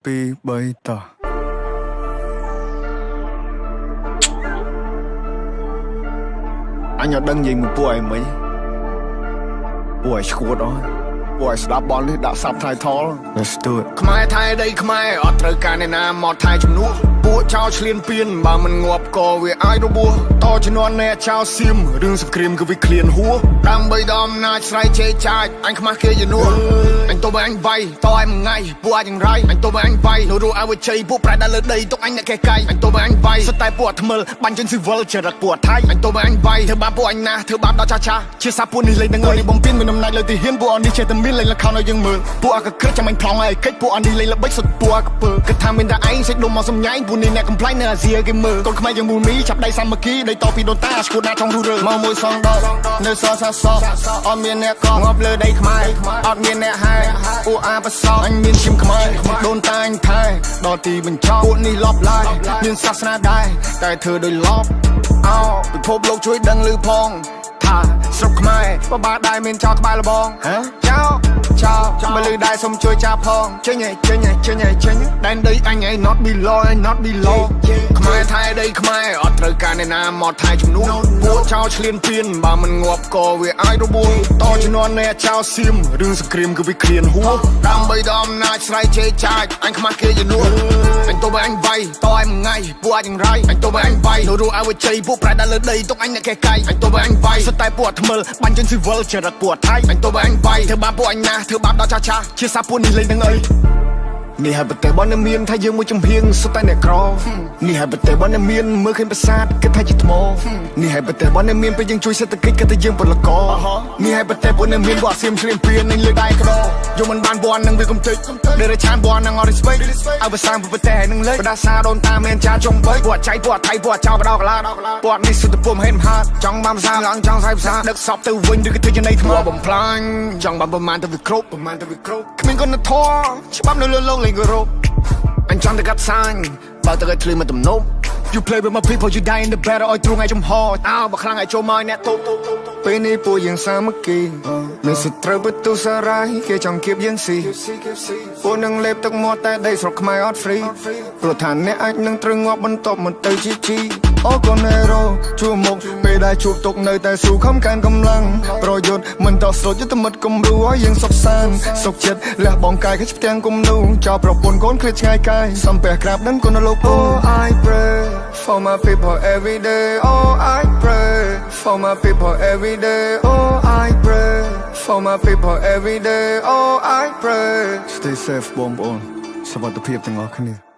ពី3តោះអញអត់ដឹងនិយាយមួយពួកឯងមិញពួកឯងឈួតអស់ពួកឯងស្ដាប់បលនេះដាក់ subtitle Let's do it ខ្មែរថៃដីខ្មែរអត់ត្រូវការអ្នកណាមកថៃជំនួសពួកចោលឆ្លៀនពៀនបើមិនងាប់ក៏វាអាចរបួសតជំនាន់អ្នកចោលសៀមរឿងសង្គ្រាមគឺវាឃ្លានហួរដើម្បីដល់អំណាចស្រ័យជេរចាចអញខ្មាស់គេជំនួសអញទៅបើអញវាយតឲ្យមួយថ្ងៃពួកអាចយ៉ាងไรអញទៅបើអញវាយនៅរស់អវជ័យពួកប្រែដល់លើដីទុកអញអ្នកកែកាយអញទៅបើអញវាយសុទ្ធតែពួកថ្មិលបាញ់ជើងស៊ីវិលចរិតពួកថៃអញទៅបើអញវាយធ្វើបាបពួកអញណាធ្វើបាបដល់ចាស់ជាសាពួកនេះលេងនឹងអីបំពេញមានអំណាចលើទីហ៊ានពួកអននេះចេះតែមានលេងលខោឲ្យយើងមើលពួកអកក្រឹកចាំអញប្លង់ឲ្យកិច្ចពួកអននេះលេងល្បិចសុទ្ធពួកអកពើគិតថាមានតែឯងសេចដុំមកសំញ៉ៃពួកនេះអ្នកកំ នៅអាស៊ីគេមើលកូនខ្មែរយើងមូលមីចាប់ដៃសាមគ្គីដៃតពីដូនតាស្គូណាចង់រស់រើមកមួយសងដកនៅសសសអត់មានអ្នកកងងាប់លើដីខ្មែរអត់មានអ្នកហែពួកអាបសអញមានឈាមខ្មែរដូនតាអញថែដល់ទីបញ្ចប់ពួកនេះលប់ឡាយមានសាសនាដែរតែធ្វើដោយលប់អោពិភពលោកជួយដឹងឮផងថាស្រុកខ្មែរបបាដែរមានចោលក្បាលលបងចោលមកលឺដែរសុំជួយចាប់ផងចេញដែនដីអញឯង not below ខ្មែរថៃដីខ្មែរអត់ត្រូវការអ្នកណាមកថៃជំនួសពួកចោលឆ្លៀនពៀនបើមិនងាប់ក៏វាអាចរបួសតជំនាន់អ្នកចោលសៀមរឿងសង្គ្រាមគឺវាឃ្លានហួរដើម្បីដល់អំណាចស្រ័យជេរចាចអញខ្មាស់គេជំនួសអញទៅបើអញវាយតឲ្យមួយថ្ងៃពួកអាចយ៉ាងไรអញទៅបើអញវាយនៅរស់អវជ័យពួកប្រែដល់លើដីទុកអញអ្នកកែកាយអញទៅបើអញវាយសុទ្ធតែពួកថ្មិលបាញ់ជើងស៊ីវិលចរិតពួកថៃអញទៅបើអញវាយធ្វើបាបពួកអញណាធ្វើបាបដល់ចាស់ជាសាពួកនេះលេងនឹងអីនេះហើយប្រទេសបនមានថាយើងមួយចំហៀងសុទ្ធតែអ្នកក្រនេះហើយប្រទេសបនមានមើលឃើញប្រាសាទគិតថាជាថ្មនេះហើយប្រទេសបនមានពេលយើងជួយសេដ្ឋកិច្ចគិតថាយើងពលករនេះហើយប្រទេសបនមានវត្តសៀមឆ្លៀនពៀននឹងលើដៃក្តោយកមិនបានបននឹងវាកំតិចដែលរឆានបននឹងអត់ respect ឲ្យប្រសាងប្រទេសនឹងលេចបដាសាដូនតាមានចាចុងបីពួកចៃពួកថៃពួកចោលបដោកឡាពួកនេះសុទ្ធតែពុំហេតុហាត់ចង់បានភាសាឡើងចង់សាយភាសាដឹកសពទៅវិញឬក៏ធ្វើជានៃថ្មបំផ្លាញចង់បានប្រមាណទៅវាគ្រប់គ្មានគុណធម៌ច្បាប់នៅលើលោកលេងគោរពអញចង់តែកាត់សាញ់បើទៅឲ្យធ្លឺមកទំនប់ You play with my people you die in the battle ឲ្យទ្រង់ឲ្យចំហអោបើខ្លាំងឲ្យចូលមកអ្នកទូពេលនេះពួកយើងសាមគ្គីមានសត្រូវបន្ទុសារាយគេចង់គៀបយើងស៊ីពួកនឹងលេបទឹកមាត់តែដីស្រុកខ្មែរអត់ free ព្រោះថាអ្នកអាចនឹងត្រូវងាប់បន្ទាប់មកទៅជីអូកូណេរ៉ូជួមុខពេលដែលជួបទុកនៅតែស៊ូខំកានកម្លាំងប្រយុទ្ធមិនតស្រូតយុទ្ធមិត្តគំរូឲ្យយើងសុខសាន្តសុខចិត្តលះបងកាយគេផ្ទាំងគំនូចោលប្រពន្ធកូនឃ្លាតឆ្ងាយកាយសំពះក្រាបដឹងគុណលោកពូ I pray for my people every day oh I pray for my people every day oh I pray for my people every day oh I pray stay safe បងប្អូនសុខភាពទាំងអស់គ្នា